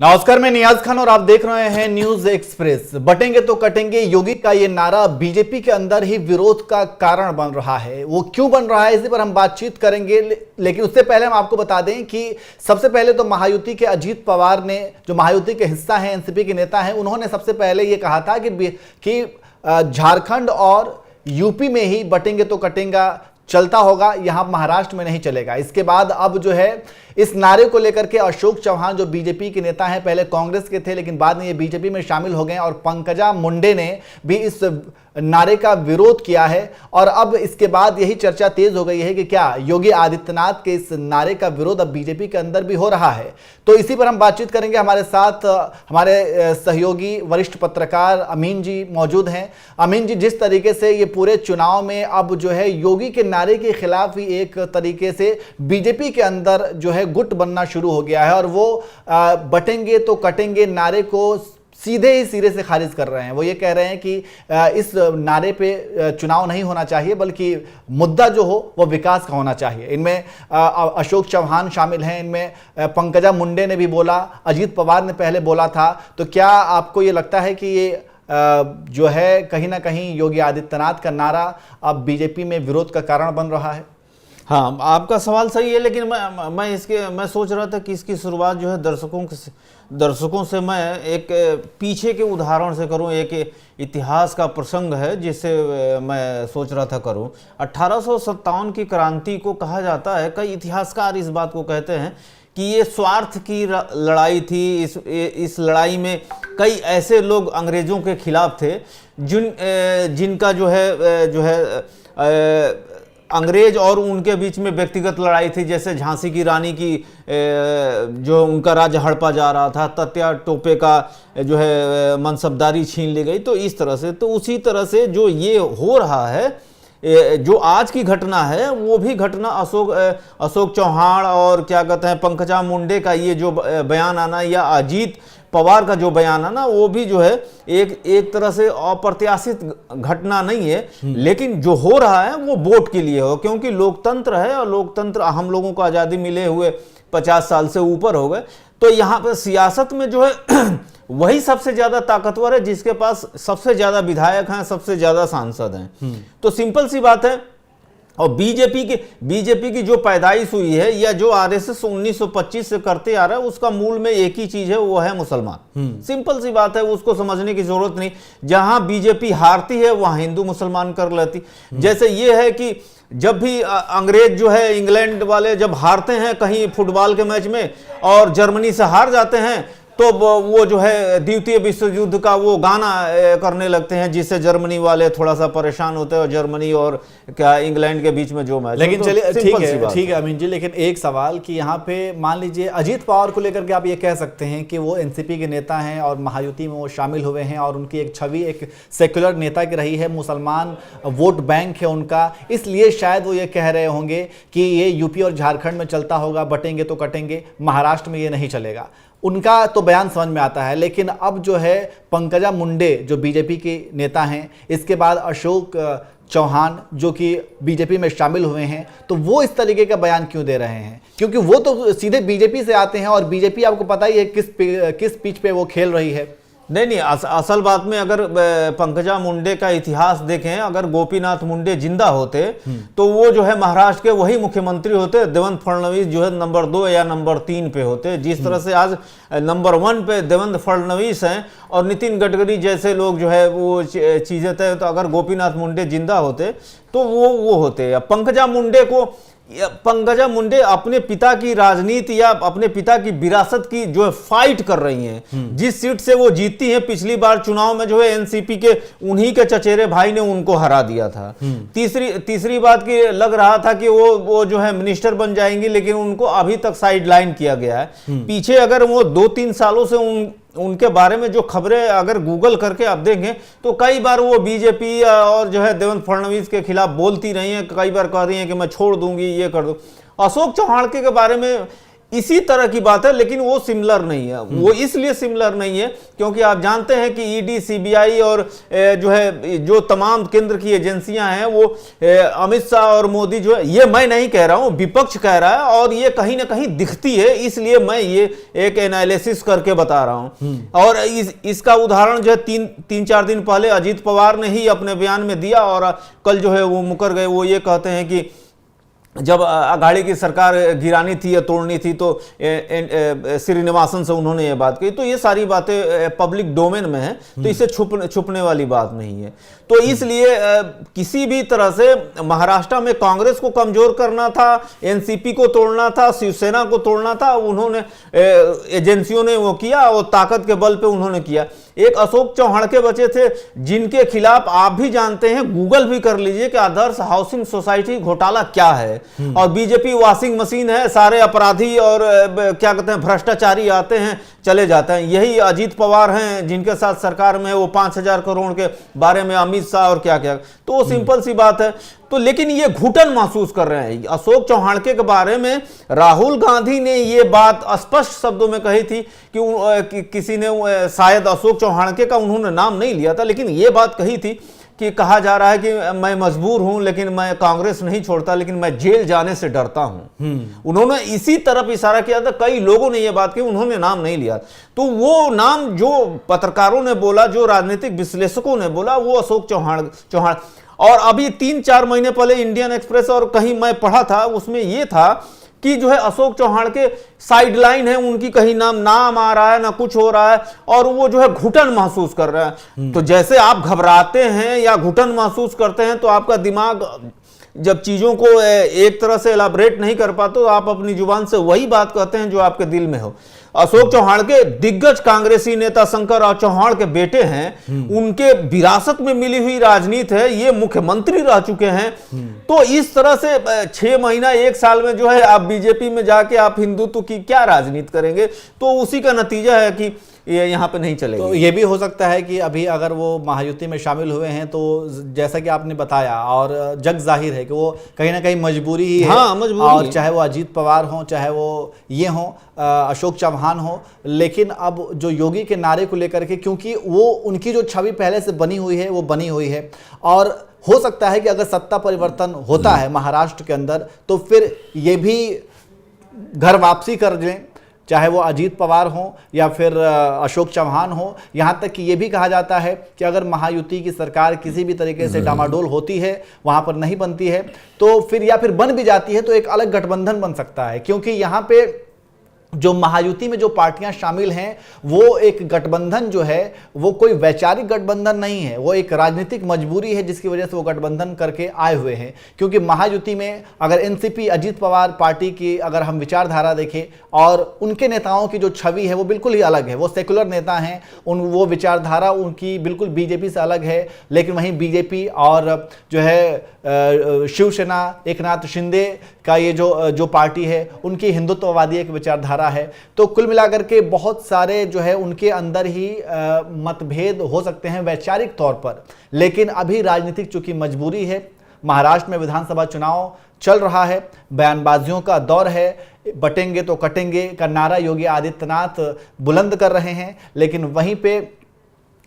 नमस्कार, मैं नियाज खान और आप देख रहे हैं न्यूज एक्सप्रेस। बटेंगे तो कटेंगे योगी का ये नारा बीजेपी के अंदर ही विरोध का कारण बन रहा है। वो क्यों बन रहा है, इसी पर हम बातचीत करेंगे। लेकिन उससे पहले हम आपको बता दें कि सबसे पहले तो महायुति के अजीत पवार ने, जो महायुति के हिस्सा हैं, एनसीपी के नेता हैं, उन्होंने सबसे पहले ये कहा था कि झारखंड और यूपी में ही बटेंगे तो कटेंगे चलता होगा, यहां महाराष्ट्र में नहीं चलेगा। इसके बाद अब जो है इस नारे को लेकर के अशोक चौहान, जो बीजेपी के नेता हैं, पहले कांग्रेस के थे लेकिन बाद में ये बीजेपी में शामिल हो गए, और पंकजा मुंडे ने भी इस नारे का विरोध किया है। और अब इसके बाद यही चर्चा तेज हो गई है कि क्या योगी आदित्यनाथ के इस नारे का विरोध अब बीजेपी के अंदर भी हो रहा है। तो इसी पर हम बातचीत करेंगे। हमारे साथ हमारे सहयोगी वरिष्ठ पत्रकार अमीन जी मौजूद हैं। अमीन जी, जिस तरीके से ये पूरे चुनाव में अब जो है योगी के नारे के खिलाफ ही एक तरीके से बीजेपी के अंदर जो है गुट बनना शुरू हो गया है, और वो बटेंगे तो कटेंगे नारे को सीधे ही सिरे से खारिज कर रहे हैं। वो ये कह रहे हैं कि इस नारे पे चुनाव नहीं होना चाहिए, बल्कि मुद्दा जो हो वो विकास का होना चाहिए। इनमें अशोक चौहान शामिल हैं, इनमें पंकजा मुंडे ने भी बोला, अजीत पवार ने पहले बोला था। तो क्या आपको ये लगता है कि ये जो है कहीं ना कहीं योगी आदित्यनाथ का नारा अब बीजेपी में विरोध का कारण बन रहा है? हाँ, आपका सवाल सही है, लेकिन मैं सोच रहा था कि इसकी शुरुआत जो है दर्शकों से मैं एक पीछे के उदाहरण से करूं। एक इतिहास का प्रसंग है जिससे मैं सोच रहा था करूं। 1857 की क्रांति को कहा जाता है, कई इतिहासकार इस बात को कहते हैं कि ये स्वार्थ की लड़ाई थी। इस लड़ाई में कई ऐसे लोग अंग्रेजों के खिलाफ थे जिनका जो है अंग्रेज और उनके बीच में व्यक्तिगत लड़ाई थी। जैसे झांसी की रानी की जो उनका राज्य हड़पा जा रहा था, तत्या टोपे का जो है मनसबदारी छीन ली गई। तो इस तरह से, तो उसी तरह से जो ये हो रहा है, जो आज की घटना है, वो भी घटना अशोक चौहान और क्या कहते हैं पंकजा मुंडे का ये जो बयान आना, या अजीत पवार का जो बयान आना, वो भी जो है एक तरह से अप्रत्याशित घटना नहीं है। लेकिन जो हो रहा है वो वोट के लिए हो, क्योंकि लोकतंत्र है, और लोकतंत्र, हम लोगों को आज़ादी मिले हुए 50 साल से ऊपर हो गए। तो यहाँ पर सियासत में जो है वही सबसे ज्यादा ताकतवर है, जिसके पास सबसे ज्यादा विधायक हैं, सबसे ज्यादा सांसद हैं। तो सिंपल सी बात है। और बीजेपी की जो पैदाइश हुई है, या जो आरएसएस 1925 से करते आ रहा है, उसका मूल में एक ही चीज है, वो है मुसलमान। सिंपल सी बात है, उसको समझने की जरूरत नहीं। जहां बीजेपी हारती है वहां हिंदू मुसलमान कर लेती। जैसे ये है कि जब भी अंग्रेज जो है, इंग्लैंड वाले जब हारते हैं कहीं फुटबॉल के मैच में और जर्मनी से हार जाते हैं, तो वो जो है द्वितीय विश्व युद्ध का वो गाना करने लगते हैं, जिससे जर्मनी वाले थोड़ा सा परेशान होते हैं, और जर्मनी और क्या इंग्लैंड के बीच में जो मैच। लेकिन चलिए, ठीक है अमीन जी, लेकिन एक सवाल कि यहाँ पे मान लीजिए अजीत पवार को लेकर के आप ये कह सकते हैं कि वो एनसीपी के नेता हैं और महायुति में वो शामिल हुए हैं, और उनकी एक छवि एक सेक्युलर नेता की रही है, मुसलमान वोट बैंक है उनका, इसलिए शायद वो ये कह रहे होंगे कि ये यूपी और झारखंड में चलता होगा, बटेंगे तो कटेंगे, महाराष्ट्र में ये नहीं चलेगा। उनका तो बयान समझ में आता है। लेकिन अब जो है पंकजा मुंडे जो बीजेपी के नेता हैं, इसके बाद अशोक चौहान जो कि बीजेपी में शामिल हुए हैं, तो वो इस तरीके का बयान क्यों दे रहे हैं? क्योंकि वो तो सीधे बीजेपी से आते हैं, और बीजेपी आपको पता ही है किस पिच पे वो खेल रही है। नहीं, असल बात में अगर पंकजा मुंडे का इतिहास देखें, अगर गोपीनाथ मुंडे जिंदा होते तो वो जो है महाराष्ट्र के वही मुख्यमंत्री होते। देवेंद्र फडणवीस जो है नंबर 2 या नंबर 3 पे होते। जिस तरह से आज नंबर 1 पे देवेंद्र फडणवीस हैं और नितिन गडकरी जैसे लोग जो है वो चीजें थे, तो अगर गोपीनाथ मुंडे जिंदा होते तो वो होते। पंकजा मुंडे अपने पिता की राजनीति या अपने पिता की विरासत की जो है फाइट कर रही हैं। जिस सीट से वो जीतती हैं, पिछली बार चुनाव में जो है एनसीपी के उन्हीं के चचेरे भाई ने उनको हरा दिया था। तीसरी बात की लग रहा था कि वो जो है मिनिस्टर बन जाएंगी, लेकिन उनको अभी तक साइडलाइन किया गया है। पीछे अगर वो 2-3 सालों से उनके बारे में जो खबरें अगर गूगल करके आप देखें, तो कई बार वो बीजेपी और जो है देवेंद्र फडणवीस के खिलाफ बोलती रही हैं। कई बार कह रही हैं कि मैं छोड़ दूंगी, ये कर दूं। अशोक चौहान के बारे में इसी तरह की बात है, लेकिन वो सिमिलर नहीं है। वो इसलिए सिमिलर नहीं है क्योंकि आप जानते हैं कि ईडी, सीबीआई और जो है जो तमाम केंद्र की एजेंसियां हैं वो अमित शाह और मोदी जो है, ये मैं नहीं कह रहा हूं, विपक्ष कह रहा है और ये कहीं ना कहीं दिखती है, इसलिए मैं ये एक एनालिसिस करके बता रहा हूं। और इसका उदाहरण जो है तीन चार दिन पहले अजीत पवार ने ही अपने बयान में दिया और कल जो है वो मुकर गए। वो ये कहते हैं कि जब अघाड़ी की सरकार गिरानी थी या तोड़नी थी तो श्रीनिवासन से उन्होंने ये बात कही। तो ये सारी बातें पब्लिक डोमेन में है, तो इसे छुपने वाली बात नहीं है। तो इसलिए किसी भी तरह से महाराष्ट्र में कांग्रेस को कमजोर करना था, एनसीपी को तोड़ना था, शिवसेना को तोड़ना था, उन्होंने एजेंसियों ने वो किया और ताकत के बल पे उन्होंने किया। एक अशोक चौहान के बचे थे जिनके खिलाफ आप भी जानते हैं, गूगल भी कर लीजिए कि आदर्श हाउसिंग सोसाइटी घोटाला क्या है। और बीजेपी वॉशिंग मशीन है, सारे अपराधी और क्या कहते हैं भ्रष्टाचारी आते हैं चले जाते हैं। यही अजीत पवार हैं जिनके साथ सरकार में वो 5,000 करोड़ के बारे में अमित शाह और क्या क्या। तो वो सिंपल सी बात है। तो लेकिन ये घुटन महसूस कर रहे हैं। अशोक चौहान के बारे में राहुल गांधी ने ये बात स्पष्ट शब्दों में कही थी कि किसी ने शायद अशोक चौहान का उन्होंने नाम नहीं लिया था, लेकिन ये बात कही थी कि कहा जा रहा है कि मैं मजबूर हूं लेकिन मैं कांग्रेस नहीं छोड़ता, लेकिन मैं जेल जाने से डरता हूं। उन्होंने इसी तरफ इशारा किया था। कई लोगों ने यह बात की, उन्होंने नाम नहीं लिया। तो वो नाम जो पत्रकारों ने बोला, जो राजनीतिक विश्लेषकों ने बोला, वो अशोक चौहान। और अभी 3-4 महीने पहले इंडियन एक्सप्रेस और कहीं मैं पढ़ा था, उसमें यह था कि जो है अशोक चौहान के साइडलाइन है, उनकी कहीं नाम आ रहा है ना कुछ हो रहा है और वो जो है घुटन महसूस कर रहा है। तो जैसे आप घबराते हैं या घुटन महसूस करते हैं तो आपका दिमाग जब चीजों को एक तरह से एलाबरेट नहीं कर पाते तो आप अपनी जुबान से वही बात कहते हैं जो आपके दिल में हो। अशोक चौहान के दिग्गज कांग्रेसी नेता शंकर चौहान के बेटे हैं, उनके विरासत में मिली हुई राजनीति है, ये मुख्यमंत्री रह चुके हैं। तो इस तरह से 6 महीना 1 साल में जो है आप बीजेपी में जाके आप हिंदुत्व की क्या राजनीति करेंगे? तो उसी का नतीजा है कि ये यहाँ पे नहीं चलेगा। तो ये भी हो सकता है कि अभी अगर वो महायुति में शामिल हुए हैं तो जैसा कि आपने बताया और जग जाहिर है कि वो कहीं ना कहीं मजबूरी ही है। हाँ, मजबूरी और है। चाहे वो अजीत पवार हो, चाहे वो ये हो अशोक चौहान हो, लेकिन अब जो योगी के नारे को लेकर के, क्योंकि वो उनकी जो छवि पहले से बनी हुई है वो बनी हुई है और हो सकता है कि अगर सत्ता परिवर्तन होता है महाराष्ट्र के अंदर तो फिर ये भी घर वापसी कर लें, चाहे वो अजीत पवार हो या फिर अशोक चौहान हो। यहाँ तक कि ये भी कहा जाता है कि अगर महायुति की सरकार किसी भी तरीके से डामाडोल होती है, वहाँ पर नहीं बनती है, तो फिर या फिर बन भी जाती है तो एक अलग गठबंधन बन सकता है। क्योंकि यहाँ पे जो महायुति में जो पार्टियां शामिल हैं वो एक गठबंधन जो है वो कोई वैचारिक गठबंधन नहीं है, वो एक राजनीतिक मजबूरी है जिसकी वजह से वो गठबंधन करके आए हुए हैं। क्योंकि महायुति में अगर एनसीपी अजीत पवार पार्टी की अगर हम विचारधारा देखें और उनके नेताओं की जो छवि है वो बिल्कुल ही अलग है। वो सेकुलर नेता हैं, वो विचारधारा उनकी बिल्कुल बीजेपी से अलग है। लेकिन वहीं बीजेपी और जो है शिवसेना, एकनाथ शिंदे का ये जो पार्टी है उनकी हिंदुत्ववादी एक विचारधारा है। तो कुल मिलाकर के बहुत सारे जो है उनके अंदर ही मतभेद हो सकते हैं वैचारिक तौर पर। लेकिन अभी राजनीतिक चूंकि मजबूरी है, महाराष्ट्र में विधानसभा चुनाव चल रहा है, बयानबाजियों का दौर है, बटेंगे तो कटेंगे का नारा योगी आदित्यनाथ बुलंद कर रहे हैं। लेकिन वहीं पे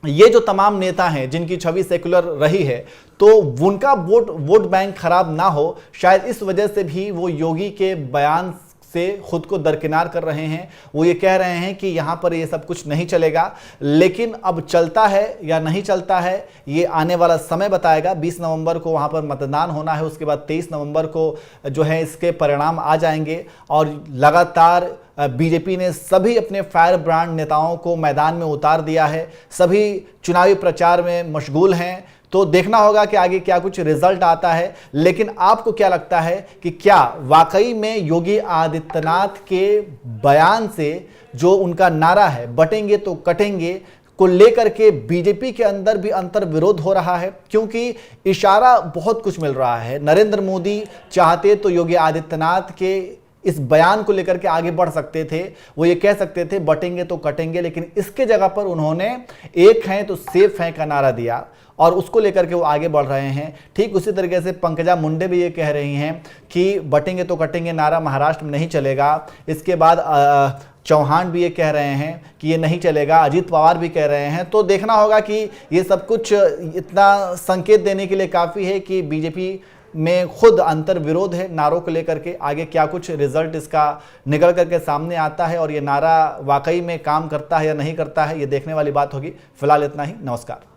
ये जो तमाम नेता हैं जिनकी छवि सेकुलर रही है तो उनका वोट बैंक खराब ना हो, शायद इस वजह से भी वो योगी के बयान से खुद को दरकिनार कर रहे हैं। वो ये कह रहे हैं कि यहाँ पर ये सब कुछ नहीं चलेगा। लेकिन अब चलता है या नहीं चलता है ये आने वाला समय बताएगा। 20 नवंबर को वहाँ पर मतदान होना है, उसके बाद 23 नवंबर को जो है इसके परिणाम आ जाएंगे। और लगातार बीजेपी ने सभी अपने फायर ब्रांड नेताओं को मैदान में उतार दिया है, सभी चुनावी प्रचार में मशगूल हैं। तो देखना होगा कि आगे क्या कुछ रिजल्ट आता है। लेकिन आपको क्या लगता है कि क्या वाकई में योगी आदित्यनाथ के बयान से जो उनका नारा है बटेंगे तो कटेंगे को लेकर के बीजेपी के अंदर भी अंतर विरोध हो रहा है? क्योंकि इशारा बहुत कुछ मिल रहा है। नरेंद्र मोदी चाहते तो योगी आदित्यनाथ के इस बयान को लेकर के आगे बढ़ सकते थे, वो ये कह सकते थे बटेंगे तो कटेंगे, लेकिन इसके जगह पर उन्होंने एक हैं तो सेफ हैं का नारा दिया और उसको लेकर के वो आगे बढ़ रहे हैं। ठीक उसी तरीके से पंकजा मुंडे भी ये कह रही हैं कि बटेंगे तो कटेंगे नारा महाराष्ट्र में नहीं चलेगा। इसके बाद चौहान भी ये कह रहे हैं कि ये नहीं चलेगा, अजीत पवार भी कह रहे हैं। तो देखना होगा कि ये सब कुछ इतना संकेत देने के लिए काफ़ी है कि बीजेपी में खुद अंतर विरोध है नारों को लेकर के। आगे क्या कुछ रिजल्ट इसका निकल करके सामने आता है और ये नारा वाकई में काम करता है या नहीं करता है, ये देखने वाली बात होगी। फिलहाल इतना ही, नमस्कार।